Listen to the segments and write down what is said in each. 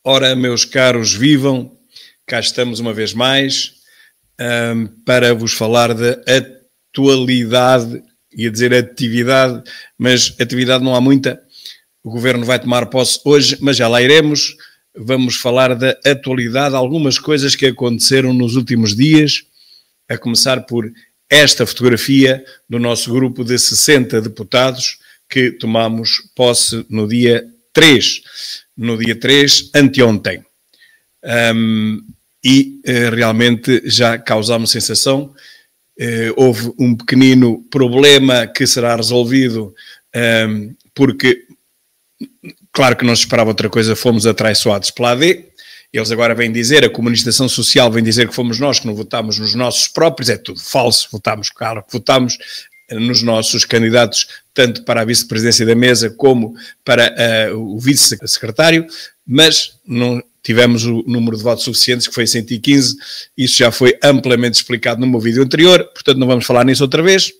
Ora, meus caros, vivam, cá estamos uma vez mais para vos falar da atualidade, ia dizer atividade, mas atividade não há muita. O Governo vai tomar posse hoje, mas já lá iremos. Vamos falar da atualidade, algumas coisas que aconteceram nos últimos dias, a começar por esta fotografia do nosso grupo de 60 deputados que tomamos posse no dia 3, anteontem. Realmente já causámos sensação. Houve um pequenino problema que será resolvido porque, claro que não se esperava outra coisa, fomos atraiçoados pela AD. Eles agora vêm dizer, a comunicação social vem dizer que fomos nós que não votámos nos nossos próprios, é tudo falso, votámos, claro que votámos nos nossos candidatos, tanto para a vice-presidência da mesa como para o vice-secretário, mas não tivemos o número de votos suficientes, que foi 115, isso já foi amplamente explicado no meu vídeo anterior, portanto não vamos falar nisso outra vez.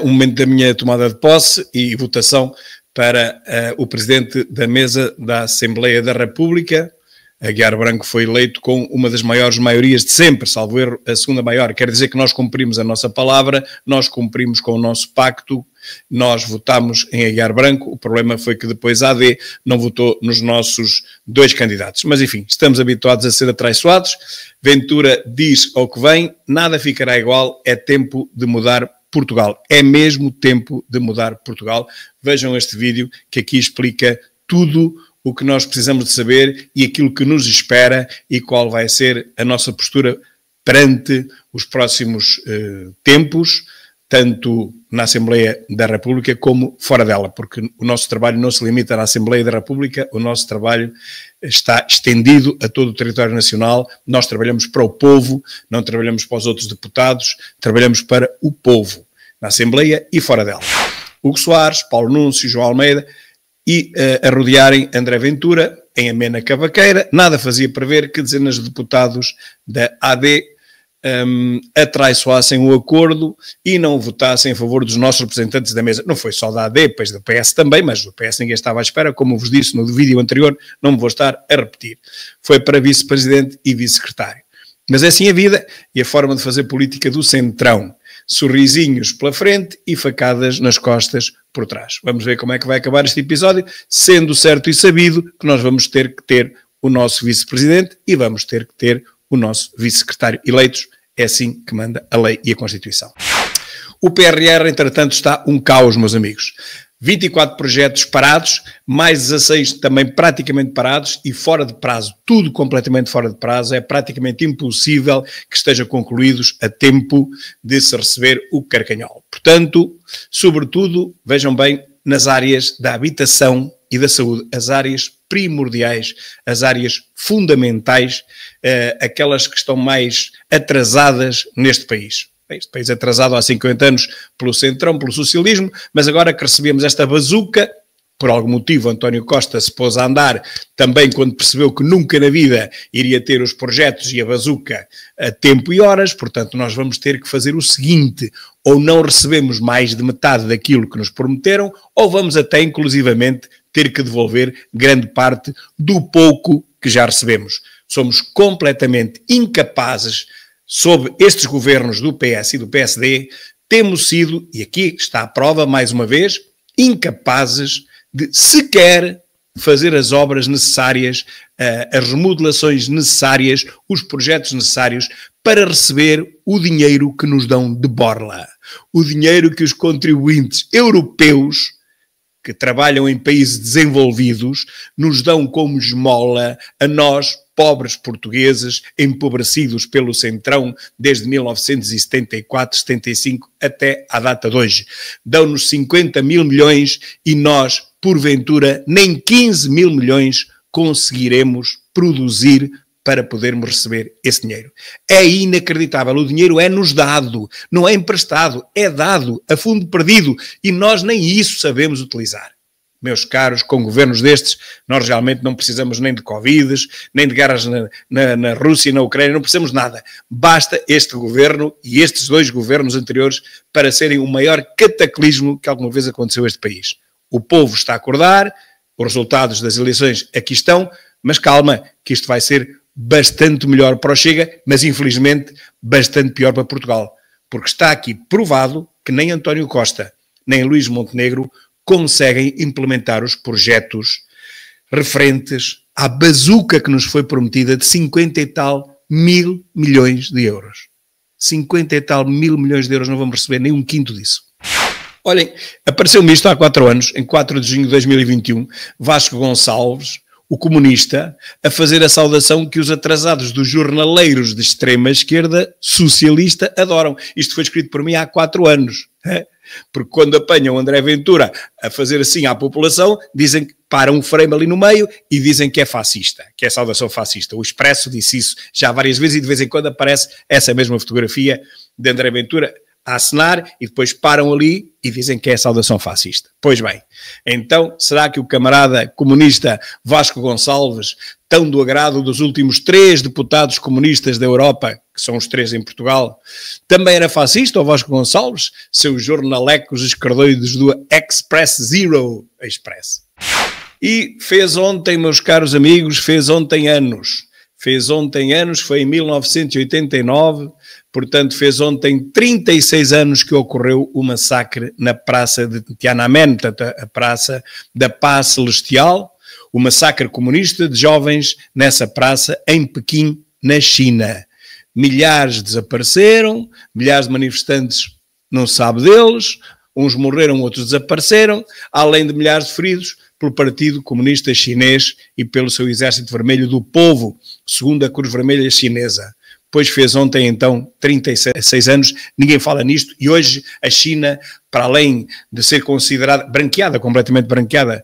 O momento da minha tomada de posse e votação para o presidente da mesa da Assembleia da República. Aguiar Branco foi eleito com uma das maiores maiorias de sempre, salvo erro, a segunda maior. Quer dizer que nós cumprimos a nossa palavra, nós cumprimos com o nosso pacto, nós votámos em Aguiar Branco. O problema foi que depois a AD não votou nos nossos dois candidatos. Mas enfim, estamos habituados a ser atraiçoados. Ventura diz ao que vem, nada ficará igual, é tempo de mudar Portugal. É mesmo tempo de mudar Portugal. Vejam este vídeo que aqui explica tudo o que nós precisamos de saber e aquilo que nos espera e qual vai ser a nossa postura perante os próximos tempos, tanto na Assembleia da República como fora dela, porque o nosso trabalho não se limita na Assembleia da República, o nosso trabalho está estendido a todo o território nacional. Nós trabalhamos para o povo, não trabalhamos para os outros deputados, trabalhamos para o povo, na Assembleia e fora dela. Hugo Soares, Paulo Núncio, João Almeida e a rodearem André Ventura em amena cavaqueira, nada fazia prever que dezenas de deputados da AD atraiçoassem o acordo e não votassem em favor dos nossos representantes da mesa. Não foi só da AD, depois do PS também, mas do PS ninguém estava à espera, como vos disse no vídeo anterior, não me vou estar a repetir. Foi para vice-presidente e vice-secretário. Mas é assim a vida e a forma de fazer política do centrão. Sorrisinhos pela frente e facadas nas costas por trás. Vamos ver como é que vai acabar este episódio, sendo certo e sabido que nós vamos ter que ter o nosso vice-presidente e vamos ter que ter o nosso vice-secretário eleitos. É assim que manda a lei e a Constituição. O PRR, entretanto, está um caos, meus amigos. 24 projetos parados, mais 16 também praticamente parados e fora de prazo, tudo completamente fora de prazo. É praticamente impossível que estejam concluídos a tempo de se receber o carcanhol. Portanto, sobretudo, vejam bem, nas áreas da habitação e da saúde, as áreas primordiais, as áreas fundamentais, aquelas que estão mais atrasadas neste país. Este país atrasado há 50 anos pelo centrão, pelo socialismo, mas agora que recebemos esta bazuca, por algum motivo António Costa se pôs a andar também quando percebeu que nunca na vida iria ter os projetos e a bazuca a tempo e horas. Portanto nós vamos ter que fazer o seguinte, ou não recebemos mais de metade daquilo que nos prometeram, ou vamos até inclusivamente ter que devolver grande parte do pouco que já recebemos. Somos completamente incapazes. Sob estes governos do PS e do PSD, temos sido, e aqui está a prova mais uma vez, incapazes de sequer fazer as obras necessárias, as remodelações necessárias, os projetos necessários para receber o dinheiro que nos dão de borla. O dinheiro que os contribuintes europeus que trabalham em países desenvolvidos nos dão como esmola a nós, pobres portugueses, empobrecidos pelo centrão desde 1974, 75 até à data de hoje. Dão-nos 50 mil milhões e nós, porventura, nem 15 mil milhões conseguiremos produzir para podermos receber esse dinheiro. É inacreditável, o dinheiro é-nos dado, não é emprestado, é dado a fundo perdido e nós nem isso sabemos utilizar. Meus caros, com governos destes, nós realmente não precisamos nem de Covides, nem de guerras na Rússia e na Ucrânia, não precisamos nada. Basta este governo e estes dois governos anteriores para serem o maior cataclismo que alguma vez aconteceu a este país. O povo está a acordar, Os resultados das eleições aqui estão, mas calma, que isto vai ser bastante melhor para o Chega, mas infelizmente bastante pior para Portugal, porque está aqui provado que nem António Costa, nem Luís Montenegro conseguem implementar os projetos referentes à bazuca que nos foi prometida de 50 e tal mil milhões de euros. 50 e tal mil milhões de euros, não vamos receber nem um quinto disso. Olhem, apareceu-me isto há 4 anos, em 4 de junho de 2021, Vasco Gonçalves, o comunista, a fazer a saudação que os atrasados dos jornaleiros de extrema esquerda socialista adoram. Isto foi escrito por mim há 4 anos. Porque quando apanham André Ventura a fazer assim à população, dizem que param um frame ali no meio e dizem que é fascista, que é saudação fascista. O Expresso disse isso já várias vezes e de vez em quando aparece essa mesma fotografia de André Ventura a acenar e depois param ali e dizem que é saudação fascista. Pois bem, então será que o camarada comunista Vasco Gonçalves, tão do agrado dos últimos 3 deputados comunistas da Europa, que são os 3 em Portugal, também era fascista, o Vasco Gonçalves, seus jornalecos escardoidos do Express Zero Express? E fez ontem, meus caros amigos, fez ontem anos. Fez ontem anos, foi em 1989, portanto fez ontem 36 anos que ocorreu o massacre na praça de Tiananmen, portanto a praça da Paz Celestial, o massacre comunista de jovens nessa praça em Pequim, na China. Milhares desapareceram, milhares de manifestantes não se sabe deles, uns morreram, outros desapareceram, além de milhares de feridos pelo Partido Comunista Chinês e pelo seu Exército Vermelho do Povo, segundo a Cruz Vermelha Chinesa. Pois fez ontem, então, 36 anos, ninguém fala nisto, e hoje a China, para além de ser considerada, branqueada, completamente branqueada,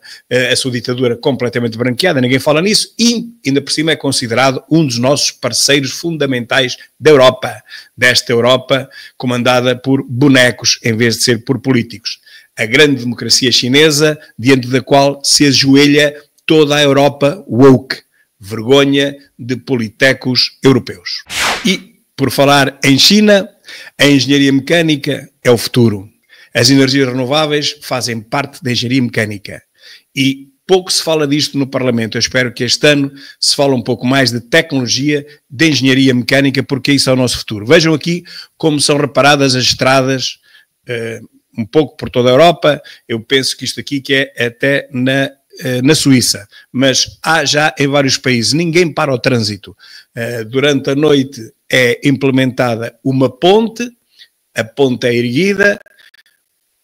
a sua ditadura completamente branqueada, ninguém fala nisso, e ainda por cima é considerado um dos nossos parceiros fundamentais da Europa, desta Europa comandada por bonecos, em vez de ser por políticos. A grande democracia chinesa, diante da qual se ajoelha toda a Europa woke, vergonha de politecos europeus. E, por falar em China, a engenharia mecânica é o futuro. As energias renováveis fazem parte da engenharia mecânica. E pouco se fala disto no Parlamento. Eu espero que este ano se fale um pouco mais de tecnologia, de engenharia mecânica, porque isso é o nosso futuro. Vejam aqui como são reparadas as estradas, um pouco por toda a Europa. Eu penso que isto aqui que é até na Suíça, mas há já em vários países, ninguém para o trânsito. Durante a noite é implementada uma ponte, a ponte é erguida,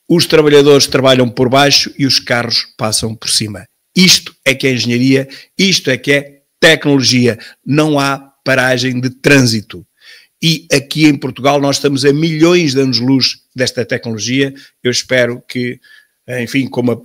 os trabalhadores trabalham por baixo e os carros passam por cima. Isto é que é engenharia, isto é que é tecnologia, não há paragem de trânsito. E aqui em Portugal nós estamos a milhões de anos-luz desta tecnologia. Eu espero que, enfim, como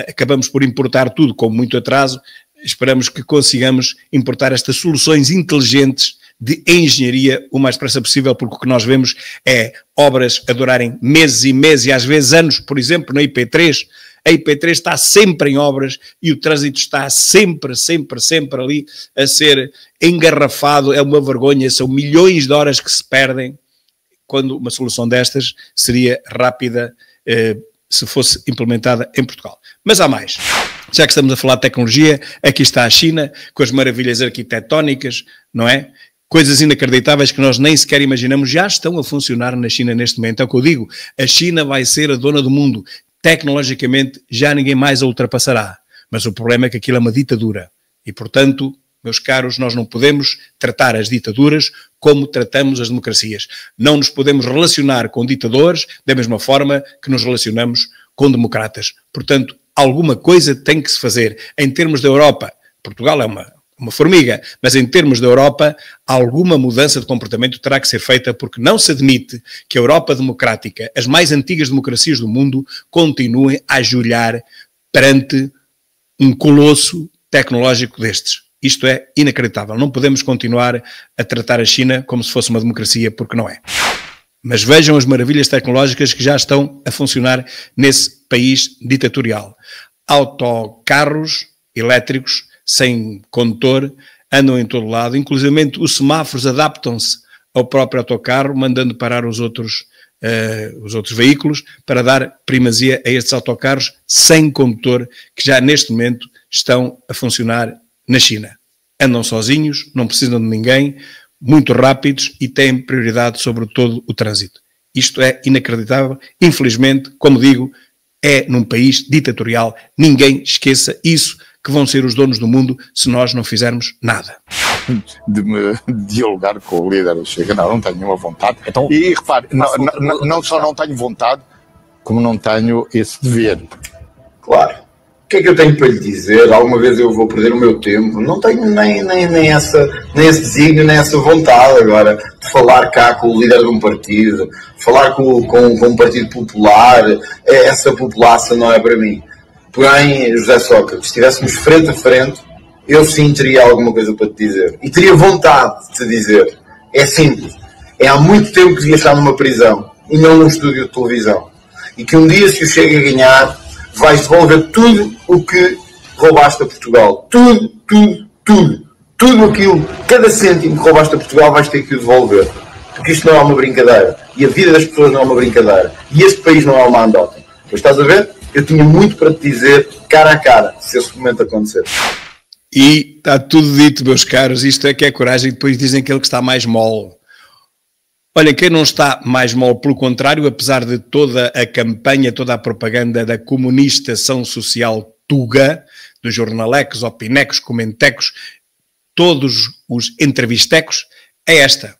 acabamos por importar tudo com muito atraso, esperamos que consigamos importar estas soluções inteligentes de engenharia o mais depressa possível, porque o que nós vemos é obras a durarem meses e meses e às vezes anos. Por exemplo, na IP3, a IP3 está sempre em obras e o trânsito está sempre ali a ser engarrafado. É uma vergonha, são milhões de horas que se perdem, quando uma solução destas seria rápida se fosse implementada em Portugal. Mas há mais. Já que estamos a falar de tecnologia, aqui está a China, com as maravilhas arquitetónicas, não é? Coisas inacreditáveis que nós nem sequer imaginamos já estão a funcionar na China neste momento. É o que eu digo, a China vai ser a dona do mundo. Tecnologicamente já ninguém mais a ultrapassará. Mas o problema é que aquilo é uma ditadura. E, portanto, meus caros, nós não podemos tratar as ditaduras como tratamos as democracias. Não nos podemos relacionar com ditadores da mesma forma que nos relacionamos com democratas. Portanto, alguma coisa tem que se fazer. Em termos da Europa, Portugal é uma formiga, mas em termos da Europa, alguma mudança de comportamento terá que ser feita, porque não se admite que a Europa democrática, as mais antigas democracias do mundo, continuem a ajoelhar perante um colosso tecnológico destes. Isto é inacreditável. Não podemos continuar a tratar a China como se fosse uma democracia, porque não é. Mas vejam as maravilhas tecnológicas que já estão a funcionar nesse país ditatorial. Autocarros elétricos sem condutor andam em todo lado, inclusive os semáforos adaptam-se ao próprio autocarro, mandando parar os outros os outros veículos, para dar primazia a estes autocarros sem condutor que já neste momento estão a funcionar na China. Andam sozinhos, não precisam de ninguém, muito rápidos e têm prioridade sobre todo o trânsito. Isto é inacreditável. Infelizmente, como digo, é num país ditatorial. Ninguém esqueça isso, que vão ser os donos do mundo se nós não fizermos nada. De me dialogar com o líder do Chega, não tenho nenhuma vontade. Então, e repare, não só não tenho vontade, como não tenho esse dever. Claro. O que é que eu tenho para lhe dizer? Alguma vez eu vou perder o meu tempo? Não tenho nem esse desígnio, nem essa vontade agora de falar cá com o líder de um partido, falar com um partido popular. Essa populaça não é para mim. Porém, José Sócrates, se estivéssemos frente a frente, eu sim teria alguma coisa para te dizer. E teria vontade de te dizer. É simples. É há muito tempo que devia estar numa prisão e não num estúdio de televisão. E que um dia, se o Chega a ganhar, vais devolver tudo o que roubaste a Portugal. Tudo aquilo, cada cêntimo que roubaste a Portugal vais ter que o devolver. Porque isto não é uma brincadeira. E a vida das pessoas não é uma brincadeira. E este país não é uma andota. Pois estás a ver? Eu tinha muito para te dizer, cara a cara, se esse momento acontecer. E está tudo dito, meus caros. Isto é que é coragem. Depois dizem que ele que está mais mole. Olha, quem não está mais mole, pelo contrário, apesar de toda a campanha, toda a propaganda da comunistação social tuga, dos jornalecos, opinecos, comentecos, todos os entrevistecos, é esta.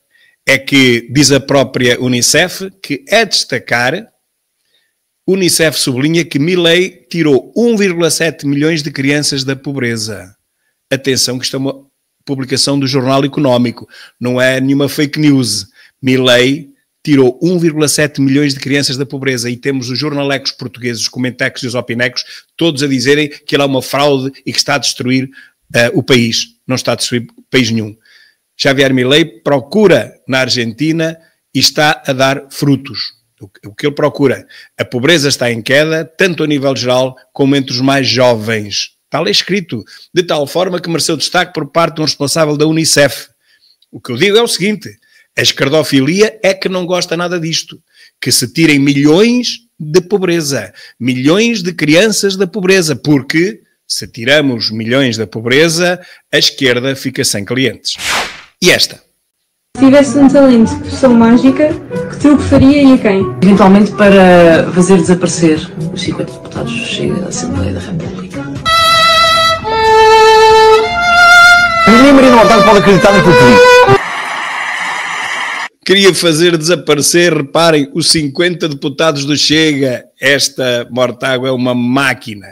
É que, diz a própria Unicef, que é destacar, Unicef sublinha que Milei tirou 1,7 milhões de crianças da pobreza. Atenção que isto é uma publicação do Jornal Económico, não é nenhuma fake news. Milei tirou 1,7 milhões de crianças da pobreza e temos os jornalecos portugueses, os comentecos e os opinecos, todos a dizerem que ele é uma fraude e que está a destruir o país. Não está a destruir país nenhum. Javier Milei procura na Argentina e está a dar frutos. O que ele procura? A pobreza está em queda, tanto a nível geral como entre os mais jovens. Está lá escrito, de tal forma que mereceu destaque por parte de um responsável da Unicef. O que eu digo é o seguinte: a esquerdofilia é que não gosta nada disto. Que se tirem milhões de pobreza, milhões de crianças da pobreza, porque se tiramos milhões da pobreza, a esquerda fica sem clientes. E esta? Se tivesse um talento de poção mágica, que truque faria e a quem? Eventualmente para fazer desaparecer os 50 deputados do Chega da Assembleia da República. Nem Marina Mortágua pode acreditar naquilo que diz. Queria fazer desaparecer, reparem, os 50 deputados do Chega. Esta Mortágua é uma máquina.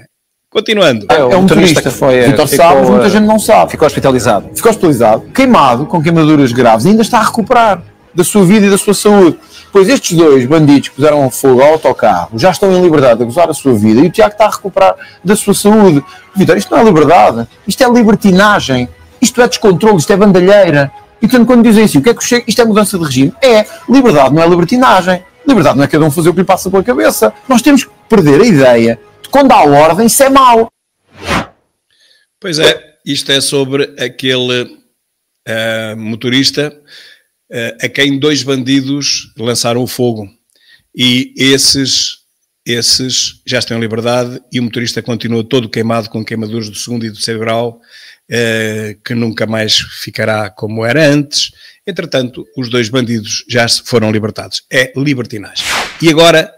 Continuando. É um turista que foi... Vitor Salles, muita gente não sabe. Ficou hospitalizado. Ficou hospitalizado, queimado, com queimaduras graves, e ainda está a recuperar da sua vida e da sua saúde. Pois estes dois bandidos que puseram fogo ao autocarro já estão em liberdade a gozar a sua vida e o Tiago está a recuperar da sua saúde. Vitor, isto não é liberdade, isto é libertinagem, isto é descontrole, isto é bandalheira. E portanto, quando dizem assim, o que é que chega? Isto é mudança de regime. É, liberdade não é libertinagem. Liberdade não é cada um fazer o que lhe passa pela cabeça. Nós temos que perder a ideia de quando há ordem, isso é mau. Pois é, isto é sobre aquele motorista a quem dois bandidos lançaram o fogo. E esses já estão em liberdade e o motorista continua todo queimado com queimaduras do segundo e do terceiro grau, que nunca mais ficará como era antes. Entretanto, os dois bandidos já foram libertados. É libertinagem. E agora,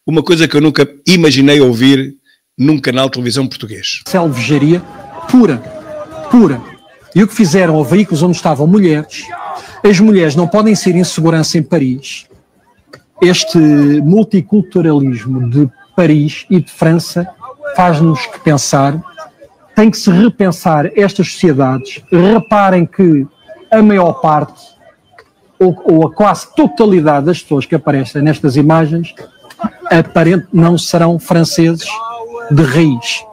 uma coisa que eu nunca imaginei ouvir num canal de televisão português. Selvageria pura. E o que fizeram a veículos onde estavam mulheres, as mulheres não podem ser em segurança em Paris. Este multiculturalismo de Paris e de França faz-nos que pensar, tem que se repensar estas sociedades. Reparem que a maior parte, ou a quase totalidade das pessoas que aparecem nestas imagens, aparentemente não serão franceses de raiz.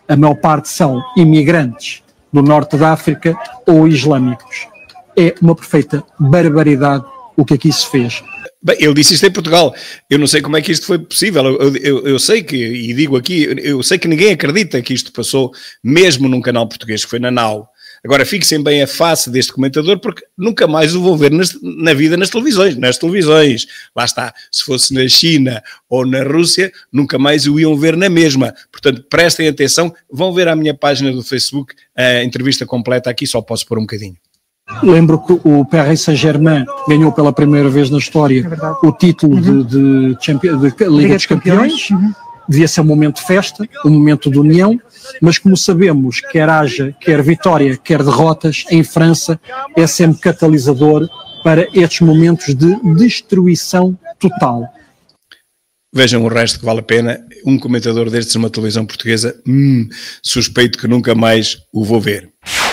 A maior parte são imigrantes do norte da África ou islâmicos. É uma perfeita barbaridade o que aqui se fez. Bem, ele disse isto em Portugal. Eu não sei como é que isto foi possível. Eu sei que, e digo aqui, eu sei que ninguém acredita que isto passou, mesmo num canal português, que foi na NAU. Agora fixem bem a face deste comentador, porque nunca mais o vão ver na vida nas televisões. Lá está, se fosse na China ou na Rússia, nunca mais o iam ver na mesma. Portanto, prestem atenção, vão ver a minha página do Facebook, a entrevista completa aqui, só posso pôr um bocadinho. Lembro que o Paris Saint-Germain ganhou pela primeira vez na história o título de Liga dos Campeões. Devia ser um momento de festa, um momento de união, mas como sabemos, quer haja, quer vitória, quer derrotas, em França é sempre catalisador para estes momentos de destruição total. Vejam o resto que vale a pena. Um comentador destes numa televisão portuguesa, suspeito que nunca mais o vou ver.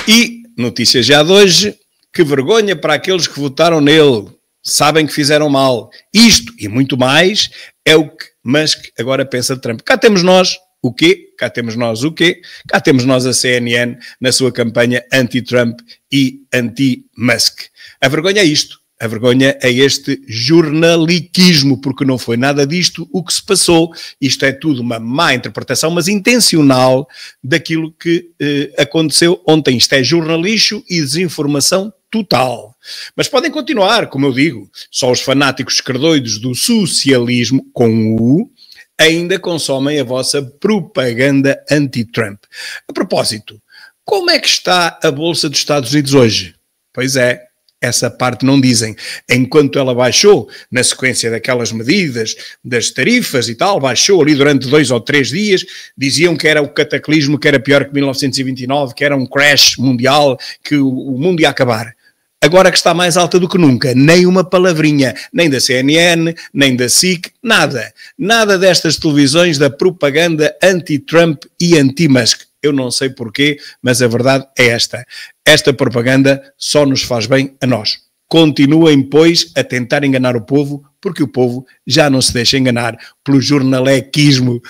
E, notícia já de hoje, que vergonha para aqueles que votaram nele. Sabem que fizeram mal. Isto e muito mais é o que Musk agora pensa de Trump. Cá temos nós o quê? Cá temos nós o quê? Cá temos nós a CNN na sua campanha anti-Trump e anti-Musk. A vergonha é isto. A vergonha é este jornaliquismo, porque não foi nada disto o que se passou. Isto é tudo uma má interpretação, mas intencional, daquilo que aconteceu ontem. Isto é jornalixo e desinformação total. Mas podem continuar, como eu digo, só os fanáticos esquerdoides do socialismo, com U, ainda consomem a vossa propaganda anti-Trump. A propósito, como é que está a Bolsa dos Estados Unidos hoje? Pois é, essa parte não dizem. Enquanto ela baixou, na sequência daquelas medidas, das tarifas e tal, baixou ali durante 2 ou 3 dias, diziam que era o cataclismo, que era pior que 1929, que era um crash mundial, que o mundo ia acabar. Agora que está mais alta do que nunca, nem uma palavrinha, nem da CNN, nem da SIC, nada. Nada destas televisões da propaganda anti-Trump e anti-Musk. Eu não sei porquê, mas a verdade é esta. Esta propaganda só nos faz bem a nós. Continuem, pois, a tentar enganar o povo, porque o povo já não se deixa enganar pelo jornalequismo,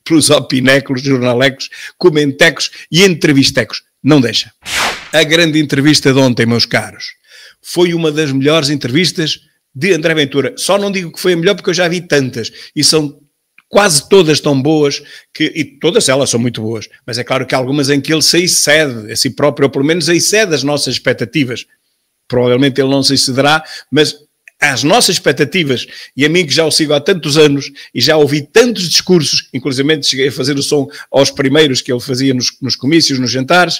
pelos opinéculos, jornalecos, comentecos e entrevistecos. Não deixa. A grande entrevista de ontem, meus caros, foi uma das melhores entrevistas de André Ventura. Só não digo que foi a melhor porque eu já vi tantas e são quase todas tão boas, e todas elas são muito boas, mas é claro que há algumas em que ele se excede a si próprio, ou pelo menos excede as nossas expectativas. Provavelmente ele não se excederá, mas as nossas expectativas, e a mim que já o sigo há tantos anos e já ouvi tantos discursos, inclusive cheguei a fazer o som aos primeiros que ele fazia nos comícios, nos jantares,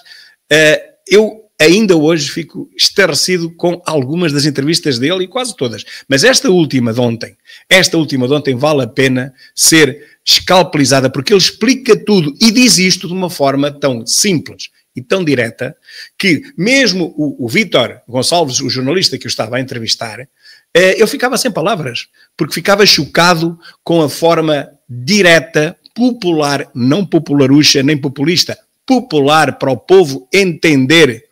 eu ainda hoje fico estarrecido com algumas das entrevistas dele e quase todas. Mas esta última de ontem vale a pena ser escalpelizada porque ele explica tudo e diz isto de uma forma tão simples e tão direta que mesmo o Vítor Gonçalves, o jornalista que eu estava a entrevistar, eu ficava sem palavras porque ficava chocado com a forma direta, popular, não popularucha nem populista, popular para o povo entender.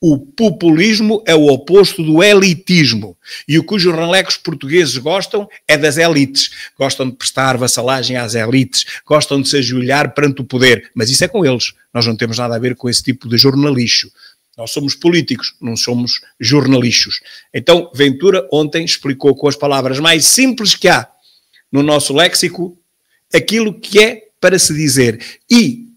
O populismo é o oposto do elitismo. E o que os jornalecos portugueses gostam é das elites. Gostam de prestar vassalagem às elites. Gostam de se ajoelhar perante o poder. Mas isso é com eles. Nós não temos nada a ver com esse tipo de jornalixo. Nós somos políticos, não somos jornalixos. Então, Ventura ontem explicou com as palavras mais simples que há no nosso léxico aquilo que é para se dizer. E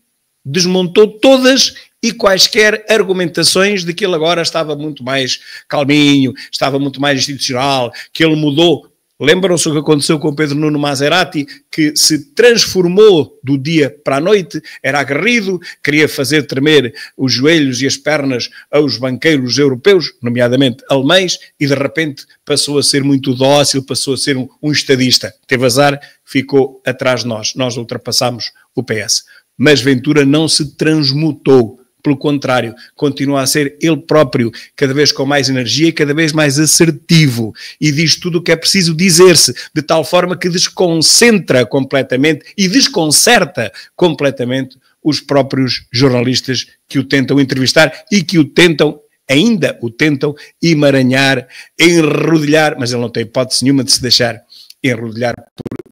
desmontou todas e quaisquer argumentações de que ele agora estava muito mais calminho, estava muito mais institucional, que ele mudou. Lembram-se o que aconteceu com Pedro Nuno Maserati, que se transformou do dia para a noite, era aguerrido, queria fazer tremer os joelhos e as pernas aos banqueiros europeus, nomeadamente alemães, e de repente passou a ser muito dócil, passou a ser um estadista. Teve azar, ficou atrás de nós. Nós ultrapassámos o PS. Mas Ventura não se transmutou. Pelo contrário, continua a ser ele próprio, cada vez com mais energia e cada vez mais assertivo. E diz tudo o que é preciso dizer-se, de tal forma que desconcentra completamente e desconcerta completamente os próprios jornalistas que o tentam entrevistar e que ainda o tentam emaranhar, enrodilhar, mas ele não tem hipótese nenhuma de se deixar enrodilhar por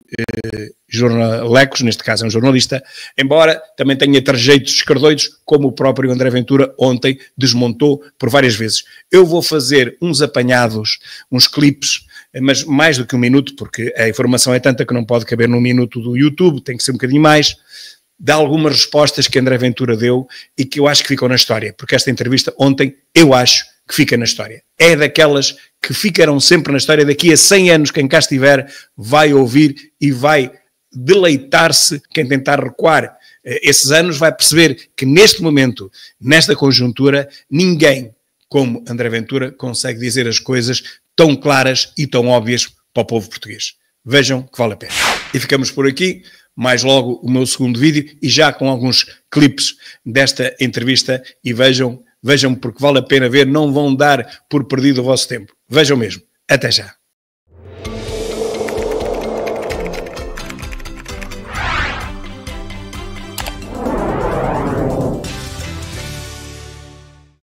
jornalecos, neste caso é um jornalista, embora também tenha trejeitos esquerdoidos, como o próprio André Ventura ontem desmontou por várias vezes. Eu vou fazer uns apanhados, uns clipes, mas mais do que 1 minuto, porque a informação é tanta que não pode caber num minuto do YouTube, tem que ser um bocadinho mais, de algumas respostas que André Ventura deu e que eu acho que ficam na história, porque esta entrevista ontem, eu acho que fica na história. É daquelas que ficarão sempre na história. Daqui a 100 anos, quem cá estiver vai ouvir e vai deleitar-se. Quem tentar recuar esses anos vai perceber que neste momento, nesta conjuntura, ninguém como André Ventura consegue dizer as coisas tão claras e tão óbvias para o povo português. Vejam que vale a pena. E ficamos por aqui. Mais logo o meu segundo vídeo e já com alguns clipes desta entrevista, e vejam porque vale a pena ver, não vão dar por perdido o vosso tempo. Vejam mesmo. Até já.